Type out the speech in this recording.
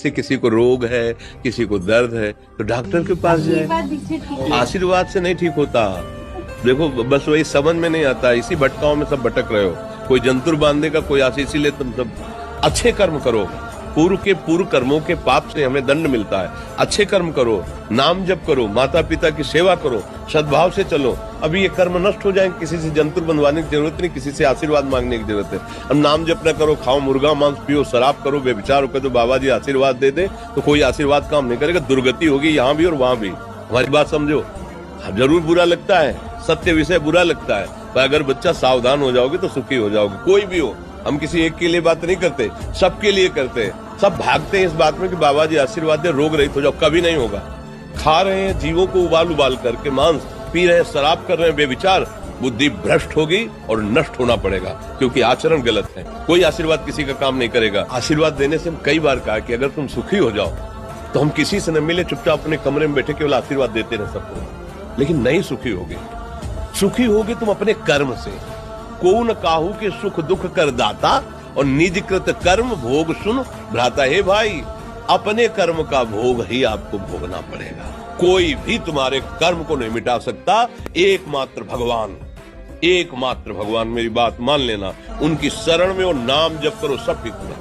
से किसी को रोग है, किसी को दर्द है, तो डॉक्टर के पास जाए। आशीर्वाद से नहीं ठीक होता। देखो बस वही समझ में नहीं आता, इसी भटकाओं में सब भटक रहे हो। कोई जंतुर बांधेगा, कोई आशीष, इसीलिए तुम सब अच्छे कर्म करो। पूर्व कर्मों के पाप से हमें दंड मिलता है। अच्छे कर्म करो, नाम जप करो, माता पिता की सेवा करो, सद्भाव से चलो। अभी ये कर्म नष्ट हो जाएंगे, किसी से जंतुर बंधवाने की जरूरत नहीं, किसी से आशीर्वाद मांगने की जरूरत है। अब नाम जप न करो, खाओ मुर्गा मांस, पियो शराब, करो बेविचार होकर, तो बाबा जी आशीर्वाद दे दे तो कोई आशीर्वाद काम नहीं करेगा। दुर्गति होगी यहाँ भी और वहां भी। हमारी बात समझो। जरूर बुरा लगता है, सत्य विषय बुरा लगता है, पर अगर बच्चा सावधान हो जाओगे तो सुखी हो जाओगे। कोई भी हो, हम किसी एक के लिए बात नहीं करते, सबके लिए करते हैं। सब भागते हैं इस बात में कि बाबा जी आशीर्वाद दे, रोग रहित हो जाओ। कभी नहीं होगा। खा रहे हैं जीवों को उबाल करके मांस, पी रहे हैं शराब, कर रहे हैं बेविचार, बुद्धि भ्रष्ट होगी और नष्ट होना पड़ेगा, क्योंकि आचरण गलत है। कोई आशीर्वाद किसी का काम नहीं करेगा। आशीर्वाद देने से हम कई बार कहा कि अगर तुम सुखी हो जाओ तो हम किसी से न मिले, चुपचाप अपने कमरे में बैठे केवल आशीर्वाद देते रहे सबको। लेकिन नहीं सुखी होगी। सुखी होगे तुम अपने कर्म से। को न काहू के सुख दुख कर दाता, और निज कृत कर्म भोग सुन भ्राता। हे भाई, अपने कर्म का भोग ही आपको भोगना पड़ेगा। कोई भी तुम्हारे कर्म को नहीं मिटा सकता। एकमात्र भगवान, मेरी बात मान लेना। उनकी शरण में और नाम जप करो, सब ठीक होगा।